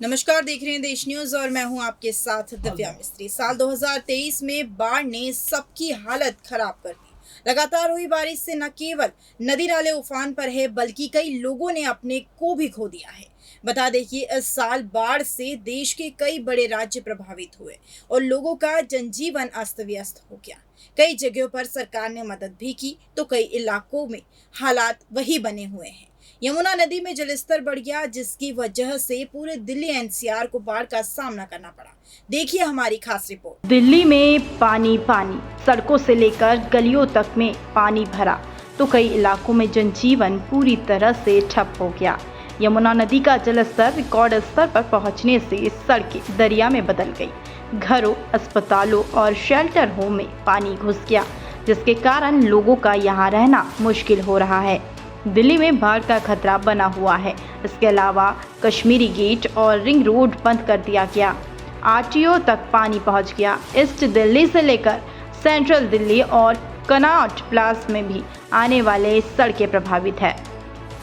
नमस्कार, देख रहे हैं देश न्यूज और मैं हूं आपके साथ दिव्या मिस्त्री। साल 2023 में बाढ़ ने सबकी हालत खराब कर दी। लगातार हुई बारिश से न केवल नदी नाले उफान पर है बल्कि कई लोगों ने अपने को भी खो दिया है। बता दें कि इस साल बाढ़ से देश के कई बड़े राज्य प्रभावित हुए और लोगों का जनजीवन अस्त व्यस्त हो गया। कई जगहों पर सरकार ने मदद भी की तो कई इलाकों में हालात वही बने हुए हैं। यमुना नदी में जलस्तर बढ़ गया जिसकी वजह से पूरे दिल्ली एनसीआर को बाढ़ का सामना करना पड़ा। देखिए हमारी खास रिपोर्ट। दिल्ली में पानी पानी, सड़कों से लेकर गलियों तक में पानी भरा तो कई इलाकों में जनजीवन पूरी तरह से ठप हो गया। यमुना नदी का जलस्तर रिकॉर्ड स्तर पर पहुंचने से सड़कें दरिया में बदल गई। घरों, अस्पतालों और शेल्टर होम में पानी घुस गया जिसके कारण लोगों का यहां रहना मुश्किल हो रहा है। दिल्ली में बाढ़ का खतरा बना हुआ है। इसके अलावा कश्मीरी गेट और रिंग रोड बंद कर दिया गया। आरटीओ तक पानी पहुंच गया। ईस्ट दिल्ली से लेकर सेंट्रल दिल्ली और कनॉट प्लास में भी आने वाले सड़कें प्रभावित है।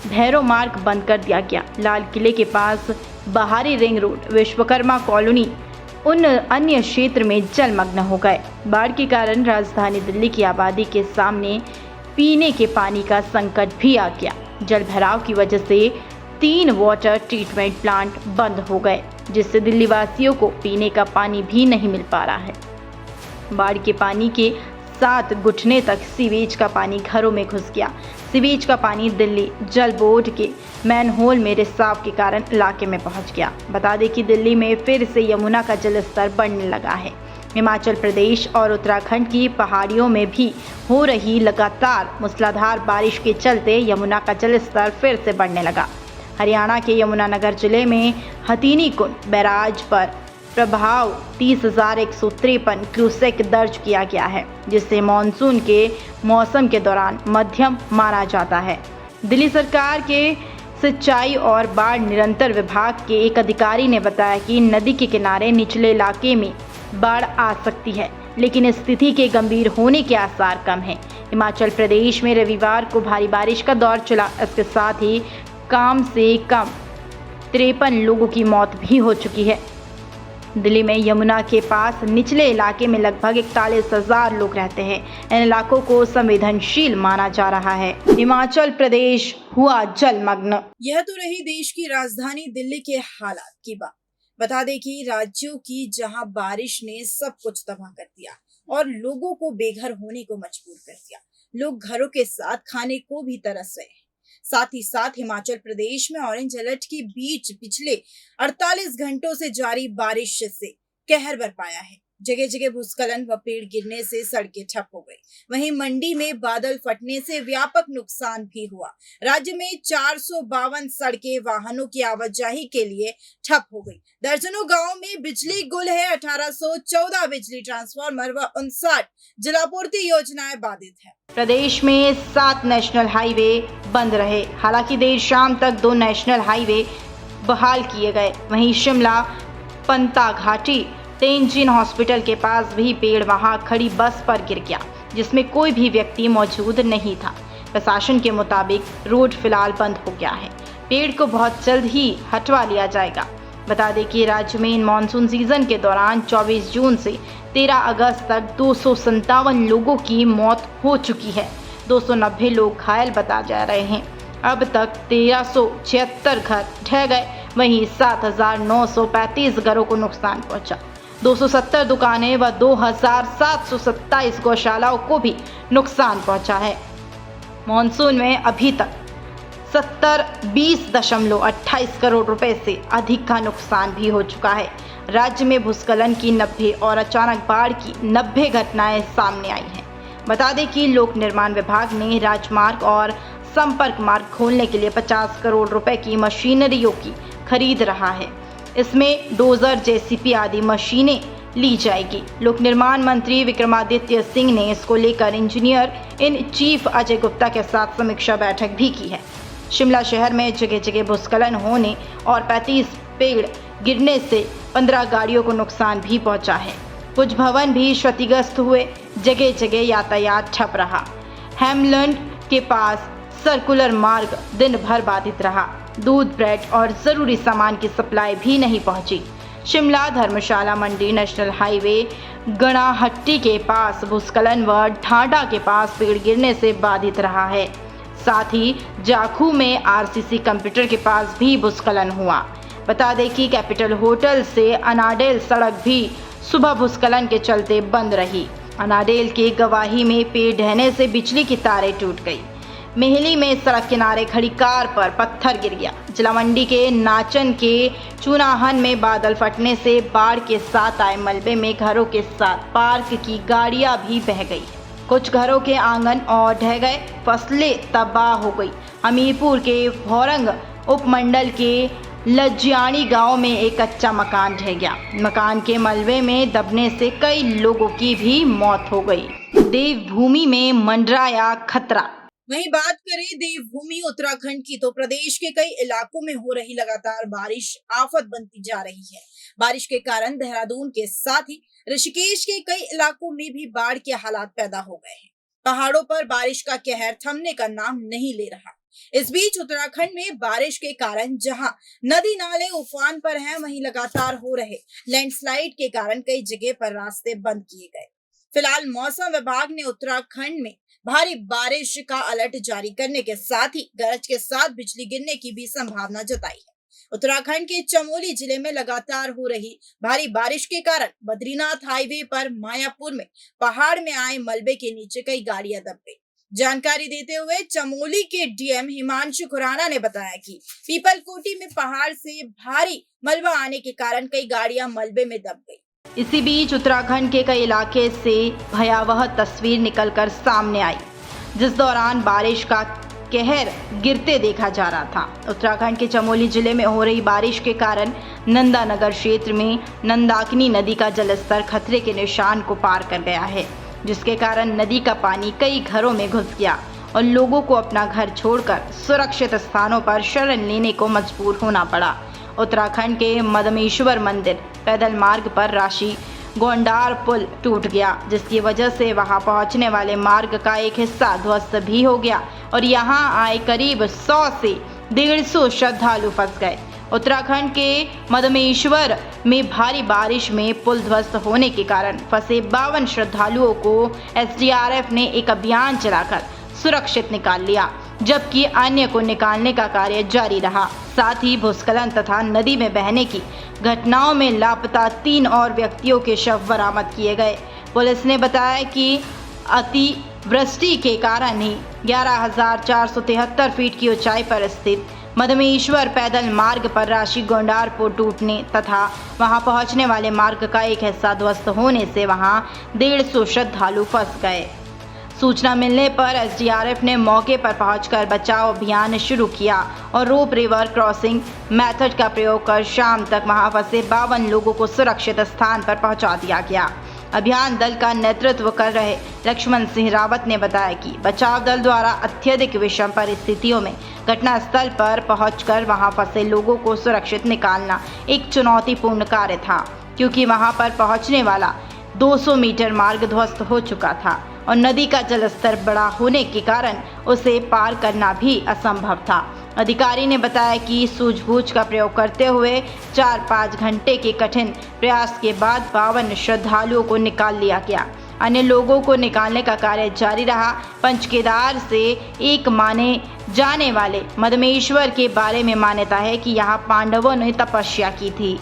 भैरव मार्ग बंद कर दिया गया। लाल किले के पास बाहरी रिंग रोड, विश्वकर्मा कॉलोनी, उन अन्य क्षेत्र में जलमग्न हो गए। बाढ़ के कारण राजधानी दिल्ली की आबादी के सामने पीने के पानी का संकट भी आ गया। जल भराव की वजह से 3 वाटर ट्रीटमेंट प्लांट बंद हो गए जिससे दिल्ली वासियों को पीने का पानी भी नहीं मिल पा रहा है। बाढ़ के पानी के साथ घुटने तक सीवेज का पानी घरों में घुस गया। सीवेज का पानी दिल्ली जल बोर्ड के मैनहोल में रिसाव के कारण इलाके में पहुंच गया। बता दें कि दिल्ली में फिर से यमुना का जलस्तर बढ़ने लगा है। हिमाचल प्रदेश और उत्तराखंड की पहाड़ियों में भी हो रही लगातार मूसलाधार बारिश के चलते यमुना का जलस्तर फिर से बढ़ने लगा। हरियाणा के यमुनानगर जिले में हथीनी कुंड बैराज पर प्रभाव 30,153 क्यूसेक दर्ज किया गया है जिससे मानसून के मौसम के दौरान मध्यम माना जाता है। दिल्ली सरकार के सिंचाई और बाढ़ नियंत्रण विभाग के एक अधिकारी ने बताया कि नदी के किनारे निचले इलाके में बाढ़ आ सकती है लेकिन स्थिति के गंभीर होने के आसार कम हैं। हिमाचल प्रदेश में रविवार को भारी बारिश का दौर चला। इसके साथ ही कम से कम 53 लोगों की मौत भी हो चुकी है। दिल्ली में यमुना के पास निचले इलाके में लगभग 41,000 लोग रहते हैं। इन इलाकों को संवेदनशील माना जा रहा है। हिमाचल प्रदेश हुआ जलमग्न। यह तो रही देश की राजधानी दिल्ली के हालात की बात। बता दें कि राज्यों की जहां बारिश ने सब कुछ तबाह कर दिया और लोगों को बेघर होने को मजबूर कर दिया। लोग घरों के साथ खाने को भी तरस रहे हैं। साथ ही साथ हिमाचल प्रदेश में ऑरेंज अलर्ट के बीच पिछले 48 घंटों से जारी बारिश से कहर बरपाया है। जगह जगह भूस्खलन व पेड़ गिरने से सड़कें ठप हो गई। वहीं मंडी में बादल फटने से व्यापक नुकसान भी हुआ। राज्य में 452 सड़कें वाहनों की आवाजाही के लिए ठप हो गई। दर्जनों गांवों में बिजली गुल है। 1814 बिजली ट्रांसफार्मर व 59 जलापूर्ति योजनाएं बाधित है। प्रदेश में 7 नेशनल हाईवे बंद रहे। हालांकि देर शाम तक 2 नेशनल हाईवे बहाल किए गए। वहीं शिमला पंता घाटी तेंजिन हॉस्पिटल के पास भी पेड़ वहां खड़ी बस पर गिर गया जिसमें कोई भी व्यक्ति मौजूद नहीं था। प्रशासन के मुताबिक रोड फिलहाल बंद हो गया है। पेड़ को बहुत जल्द ही हटवा लिया जाएगा। बता दें कि राज्य में इन मानसून सीजन के दौरान 24 जून से 13 अगस्त तक 257 लोगों की मौत हो चुकी है। 290 लोग घायल बता जा रहे हैं। अब तक 1376 घर ढह गए। वहीं 7,935 घरों को नुकसान पहुंचा। 270 दुकानें व 2,727 गौशालाओं को भी नुकसान पहुंचा है। मॉनसून में अभी तक 20.28 करोड़ रुपए से अधिक का नुकसान भी हो चुका है। राज्य में भूस्खलन की 90 और अचानक बाढ़ की 90 घटनाएं सामने आई हैं। बता दें कि लोक निर्माण विभाग ने राजमार्ग और संपर्क मार्ग खोलने के लिए 50 करोड़ रुपए की मशीनरियों की खरीद रहा है। इसमें डोजर, जेसीबी आदि मशीनें ली जाएगी। लोक निर्माण मंत्री विक्रमादित्य सिंह ने इसको लेकर engineer in chief Ajay Gupta के साथ समीक्षा बैठक भी की है। शिमला शहर में जगह जगह भूस्खलन होने और 35 पेड़ गिरने से 15 गाड़ियों को नुकसान भी पहुंचा है। कुछ भवन भी क्षतिग्रस्त हुए। जगह जगह यातायात ठप रहा। हेमलैंड के पास सर्कुलर मार्ग दिन भर बाधित रहा। दूध, ब्रेड और जरूरी सामान की सप्लाई भी नहीं पहुंची। शिमला धर्मशाला मंडी नेशनल हाईवे गणाहट्टी के पास भूस्खलन व ढांडा के पास पेड़ गिरने से बाधित रहा है। साथ ही जाखू में आरसीसी कंप्यूटर के पास भी भूस्खलन हुआ। बता दें कि कैपिटल होटल से अनाडेल सड़क भी सुबह भूस्खलन के चलते बंद रही। अनाडेल के गवाही में पेड़ ढहने से बिजली की तारें टूट गई। मेहली में सड़क किनारे खड़ी कार पर पत्थर गिर गया। जिला मंडी के नाचन के चुनाहन में बादल फटने से बाढ़ के साथ आए मलबे में घरों के साथ पार्क की गाड़ियां भी बह गई। कुछ घरों के आंगन और ढह गए, फसलें तबाह हो गई। हमीरपुर के भौरंग उपमंडल के लज्जियाणी गांव में एक कच्चा मकान ढह गया। मकान के मलबे में दबने से कई लोगों की भी मौत हो गई। देवभूमि में मंडराया खतरा। वहीं बात करें देवभूमि उत्तराखंड की, तो प्रदेश के कई इलाकों में हो रही लगातार बारिश आफत बनती जा रही है। बारिश के कारण देहरादून के साथ ही ऋषिकेश के कई इलाकों में भी बाढ़ के हालात पैदा हो गए हैं। पहाड़ों पर बारिश का कहर थमने का नाम नहीं ले रहा। इस बीच उत्तराखंड में बारिश के कारण जहां नदी नाले उफान पर हैं, वहीं लगातार हो रहे लैंडस्लाइड के कारण कई जगह पर रास्ते बंद किए गए। फिलहाल मौसम विभाग ने उत्तराखंड में भारी बारिश का अलर्ट जारी करने के साथ ही गरज के साथ बिजली गिरने की भी संभावना जताई है। उत्तराखंड के चमोली जिले में लगातार हो रही भारी बारिश के कारण बद्रीनाथ हाईवे पर मायापुर में पहाड़ में आए मलबे के नीचे कई गाड़ियां दब गई। जानकारी देते हुए चमोली के डीएम हिमांशु खुराना ने बताया कि पीपलकोटी में पहाड़ से भारी मलबा आने के कारण कई गाड़ियां मलबे में दब गई। इसी बीच उत्तराखंड के कई इलाके से भयावह तस्वीर निकलकर सामने आई, जिस दौरान बारिश का कहर गिरते देखा जा रहा था। उत्तराखंड के चमोली जिले में हो रही बारिश के कारण नंदानगर क्षेत्र में नंदाकिनी नदी का जलस्तर खतरे के निशान को पार कर गया है, जिसके कारण नदी का पानी कई घरों में घुस गया और लोगों को अपना घर छोड़कर सुरक्षित स्थानों पर शरण लेने को मजबूर होना पड़ा। उत्तराखंड के मदमेश्वर मंदिर पैदल मार्ग पर राशि गोंडार पुल टूट गया, जिसकी वजह से वहां पहुंचने वाले मार्ग का एक हिस्सा ध्वस्त भी हो गया और यहां आए करीब 100 से 150 श्रद्धालु फंस गए। उत्तराखंड के मदमेश्वर में भारी बारिश में पुल ध्वस्त होने के कारण फंसे 52 श्रद्धालुओं को एसडीआरएफ ने एक अभियान चलाकर सुरक्षित निकाल लिया, जबकि अन्य को निकालने का कार्य जारी रहा। साथ ही भूस्खलन तथा नदी में बहने की घटनाओं में लापता 3 और व्यक्तियों के शव बरामद किए गए। पुलिस ने बताया कि अतिवृष्टि के कारण ही 11,473 फीट की ऊंचाई पर स्थित मदमेश्वर पैदल मार्ग पर राशि गोंडार पुल टूटने तथा वहां पहुंचने वाले मार्ग का एक हिस्सा ध्वस्त होने से वहां 150 श्रद्धालु फंस गए। सूचना मिलने पर एसडीआरएफ ने मौके पर पहुंचकर बचाव अभियान शुरू किया और रोप रिवर क्रॉसिंग मेथड का प्रयोग कर शाम तक वहां फंसे 52 लोगों को सुरक्षित स्थान पर पहुंचा दिया गया। अभियान दल का नेतृत्व कर रहे लक्ष्मण सिंह रावत ने बताया कि बचाव दल द्वारा अत्यधिक विषम परिस्थितियों में घटनास्थल पर पहुंचकर वहां फंसे लोगों को सुरक्षित निकालना एक चुनौतीपूर्ण कार्य था, क्योंकि वहां पर पहुंचने वाला 200 मीटर मार्ग ध्वस्त हो चुका था और नदी का जलस्तर बड़ा होने के कारण उसे पार करना भी असंभव था। अधिकारी ने बताया कि सूझबूझ का प्रयोग करते हुए 4-5 घंटे के कठिन प्रयास के बाद 52 श्रद्धालुओं को निकाल लिया गया। अन्य लोगों को निकालने का कार्य जारी रहा। पंचकेदार से एक माने जाने वाले मदमेश्वर के बारे में मान्यता है कि यहाँ पांडवों ने तपस्या की थी।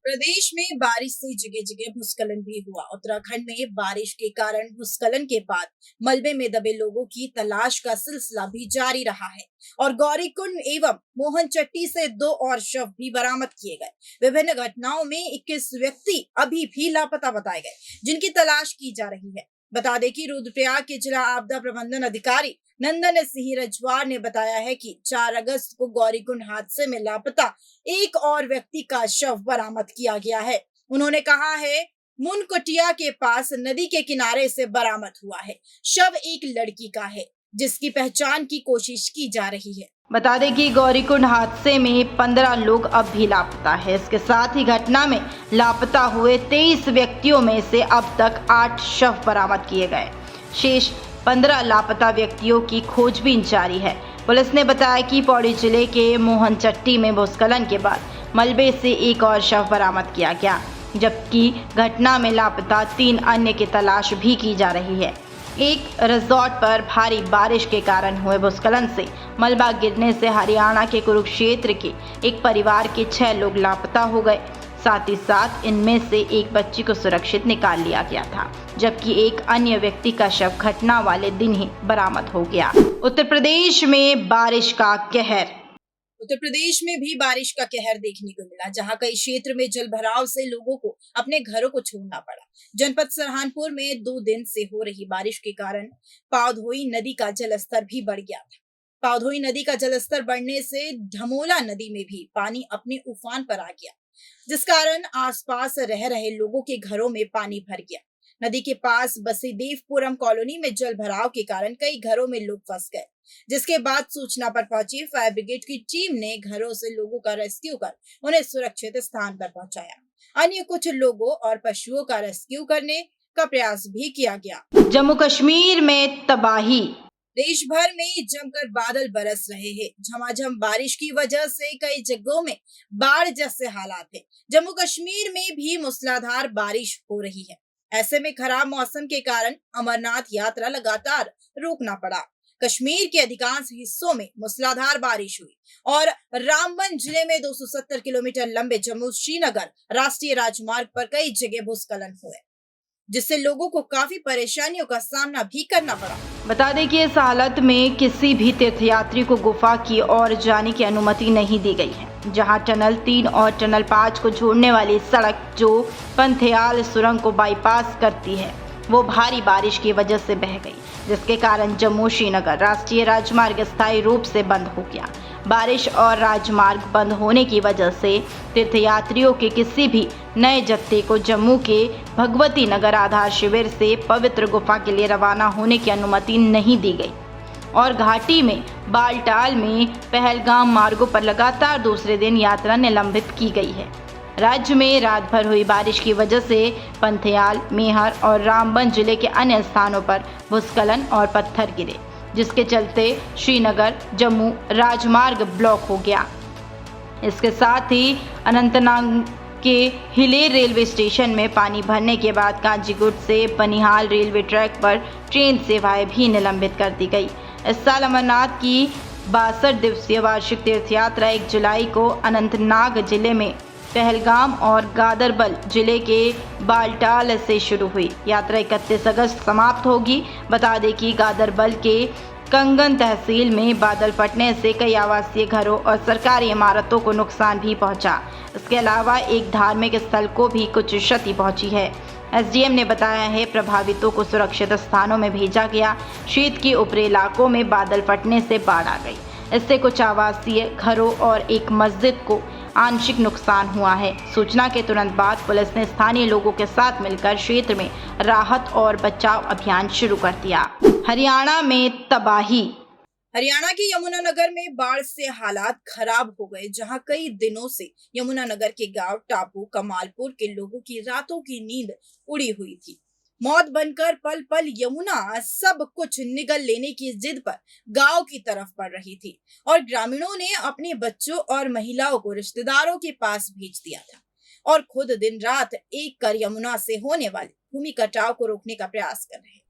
प्रदेश में बारिश से जगह जगह भूस्खलन भी हुआ। उत्तराखंड में बारिश के कारण भूस्खलन के बाद मलबे में दबे लोगों की तलाश का सिलसिला भी जारी रहा है और गौरीकुंड एवं मोहनचट्टी से 2 और शव भी बरामद किए गए। विभिन्न घटनाओं में 21 व्यक्ति अभी भी लापता बताए गए, जिनकी तलाश की जा रही है। बता दें कि रुद्रप्रयाग के जिला आपदा प्रबंधन अधिकारी नंदन सिंह रजवार ने बताया है कि 4 अगस्त को गौरीकुंड हादसे में लापता एक और व्यक्ति का शव बरामद किया गया है। उन्होंने कहा है मुनकुटिया के पास नदी के किनारे से बरामद हुआ है। शव एक लड़की का है, जिसकी पहचान की कोशिश की जा रही है। बता दें कि गौरीकुंड हादसे में 15 लोग अब भी लापता है। इसके साथ ही घटना में लापता हुए 23 व्यक्तियों में से अब तक 8 शव बरामद किए गए। शेष 15 लापता व्यक्तियों की खोजबीन जारी है। पुलिस ने बताया कि पौड़ी जिले के मोहनचट्टी में भूस्खलन के बाद मलबे से एक और शव बरामद किया गया, जबकि घटना में लापता 3 अन्य की तलाश भी की जा रही है। एक रिजॉर्ट पर भारी बारिश के कारण हुए भूस्खलन से मलबा गिरने से हरियाणा के कुरुक्षेत्र के एक परिवार के 6 लोग लापता हो गए। साथ ही साथ इनमें से एक बच्ची को सुरक्षित निकाल लिया गया था, जबकि एक अन्य व्यक्ति का शव घटना वाले दिन ही बरामद हो गया। उत्तर प्रदेश में बारिश का कहर। उत्तर प्रदेश में भी बारिश का कहर देखने को मिला, जहां कई क्षेत्र में जलभराव से लोगों को अपने घरों को छोड़ना पड़ा। जनपद सहारनपुर में 2 दिन से हो रही बारिश के कारण पावधोई नदी का जलस्तर भी बढ़ गया था। पावधोई नदी का जलस्तर बढ़ने से ढमोला नदी में भी पानी अपने उफान पर आ गया, जिस कारण आसपास रह रहे लोगों के घरों में पानी भर गया। नदी के पास बसी देवपुरम कॉलोनी में जलभराव के कारण कई घरों में लोग फंस गए, जिसके बाद सूचना पर पहुंची फायर ब्रिगेड की टीम ने घरों से लोगों का रेस्क्यू कर उन्हें सुरक्षित स्थान पर पहुंचाया। अन्य कुछ लोगों और पशुओं का रेस्क्यू करने का प्रयास भी किया गया। जम्मू कश्मीर में तबाही। देश भर में जमकर बादल बरस रहे हैं। झमाझम बारिश की वजह से कई जगहों में बाढ़ जैसे हालात हैं। जम्मू कश्मीर में भी मूसलाधार बारिश हो रही है। ऐसे में खराब मौसम के कारण अमरनाथ यात्रा लगातार रोकना पड़ा। कश्मीर के अधिकांश हिस्सों में मूसलाधार बारिश हुई और रामबन जिले में 270 किलोमीटर लंबे जम्मू श्रीनगर राष्ट्रीय राजमार्ग पर कई जगह भूस्खलन हुए, जिससे लोगों को काफी परेशानियों का सामना भी करना पड़ा। बता दें कि इस हालत में किसी भी तीर्थयात्री को गुफा की ओर जाने की अनुमति नहीं दी गई है, जहां टनल 3 और टनल 5 को जोड़ने वाली सड़क जो पंथेयाल सुरंग को बाईपास करती है, वो भारी बारिश की वजह से बह गई, जिसके कारण जम्मू श्रीनगर राष्ट्रीय राजमार्ग स्थायी रूप से बंद हो गया। बारिश और राजमार्ग बंद होने की वजह से तीर्थयात्रियों के किसी भी नए जत्थे को जम्मू के भगवती नगर आधार शिविर से पवित्र गुफा के लिए रवाना होने की अनुमति नहीं दी गई और घाटी में बालटाल में पहलगाम मार्गों पर लगातार दूसरे दिन यात्रा निलंबित की गई है। राज्य में रात भर हुई बारिश की वजह से पंथेयाल, मेहर और रामबन जिले के अन्य स्थानों पर भूस्खलन और पत्थर गिरे, जिसके चलते श्रीनगर जम्मू राजमार्ग ब्लॉक हो गया। इसके साथ ही अनंतनाग के हिलेर रेलवे स्टेशन में पानी भरने के बाद काजीगुट से बनिहाल रेलवे ट्रैक पर ट्रेन सेवाएं भी निलंबित कर दी गई। इस साल अमरनाथ की 62 दिवसीय वार्षिक तीर्थ यात्रा 1 जुलाई को अनंतनाग जिले में पहलगाम और गादरबल जिले के बालटाल से शुरू हुई। यात्रा 31 अगस्त समाप्त होगी। बता दें कि गादरबल के कंगन तहसील में बादल फटने से कई आवासीय घरों और सरकारी इमारतों को नुकसान भी पहुंचा। इसके अलावा एक धार्मिक स्थल को भी कुछ क्षति पहुंची है। एसडीएम ने बताया है प्रभावितों को सुरक्षित स्थानों में भेजा गया। क्षेत्र के ऊपरी इलाकों में बादल फटने से बाढ़ आ गई। इससे कुछ आवासीय घरों और एक मस्जिद को आंशिक नुकसान हुआ है। सूचना के तुरंत बाद पुलिस ने स्थानीय लोगों के साथ मिलकर क्षेत्र में राहत और बचाव अभियान शुरू कर दिया। हरियाणा में तबाही। हरियाणा के यमुनानगर में बाढ़ से हालात खराब हो गए, जहां कई दिनों से यमुनानगर के गांव टापू कमालपुर के लोगों की रातों की नींद उड़ी हुई थी। मौत बनकर पल पल यमुना सब कुछ निगल लेने की जिद पर गांव की तरफ बढ़ रही थी और ग्रामीणों ने अपने बच्चों और महिलाओं को रिश्तेदारों के पास भेज दिया था और खुद दिन रात एक कर यमुना से होने वाले भूमि कटाव को रोकने का प्रयास कर रहे थे।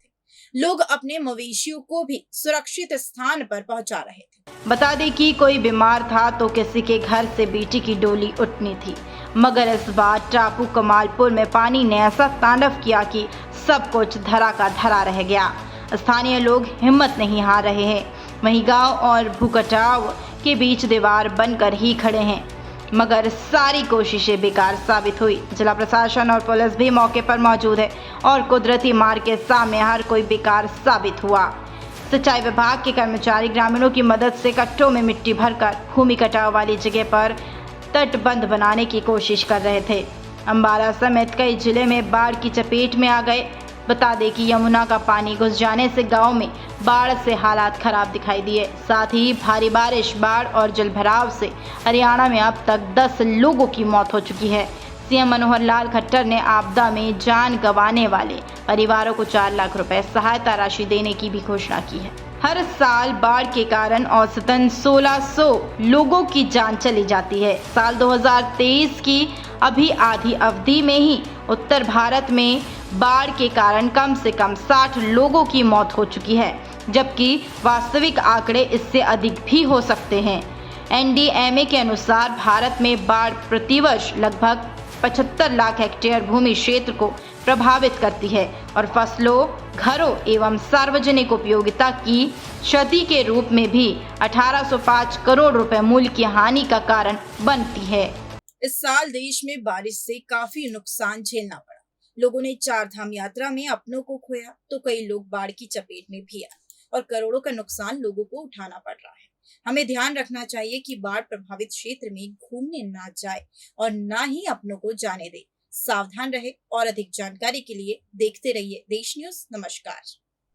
लोग अपने मवेशियों को भी सुरक्षित स्थान पर पहुंचा रहे थे। बता दें कि कोई बीमार था तो किसी के घर से बेटी की डोली उठनी थी, मगर इस बार टापू कमालपुर में पानी ने ऐसा तांडव किया कि सब कुछ धरा का धरा रह गया। स्थानीय लोग हिम्मत नहीं हार रहे हैं। वहीं गांव और भूकटाव के बीच दीवार बनकर ही खड़े हैं, मगर सारी कोशिशें बेकार साबित हुई। जिला प्रशासन और पुलिस भी मौके पर मौजूद है और कुदरती मार के सामने हर कोई बेकार साबित हुआ। सिंचाई विभाग के कर्मचारी ग्रामीणों की मदद से कट्टों में मिट्टी भरकर भूमि कटाव वाली जगह पर तटबंध बनाने की कोशिश कर रहे थे। अंबाला समेत कई जिले में बाढ़ की चपेट में आ गए। बता दें कि यमुना का पानी घुस जाने से गांव में बाढ़ से हालात खराब दिखाई दिए। साथ ही भारी बारिश, बाढ़ और जलभराव से हरियाणा में अब तक 10 लोगों की मौत हो चुकी है। सीएम मनोहर लाल खट्टर ने आपदा में जान गंवाने वाले परिवारों को 4 लाख रुपए सहायता राशि देने की भी घोषणा की है। हर साल बाढ़ के कारण औसतन 1600 लोगों की जान चली जाती है। साल 2023 की अभी आधी अवधि में ही उत्तर भारत में बाढ़ के कारण कम से कम 60 लोगों की मौत हो चुकी है, जबकि वास्तविक आंकड़े इससे अधिक भी हो सकते हैं। NDMA के अनुसार भारत में बाढ़ प्रतिवर्ष लगभग 75 लाख हेक्टेयर भूमि क्षेत्र को प्रभावित करती है और फसलों, घरों एवं सार्वजनिक उपयोगिता की क्षति के रूप में भी 1805 करोड़ रुपए मूल्य की हानि का कारण बनती है। इस साल देश में बारिश से काफी नुकसान झेलना पड़ा। लोगों ने चार धाम यात्रा में अपनों को खोया तो कई लोग बाढ़ की चपेट में भी आए और करोड़ों का नुकसान लोगों को उठाना पड़ रहा है। हमें ध्यान रखना चाहिए कि बाढ़ प्रभावित क्षेत्र में घूमने ना जाए और ना ही अपनों को जाने दे। सावधान रहे और अधिक जानकारी के लिए देखते रहिए देश न्यूज। नमस्कार।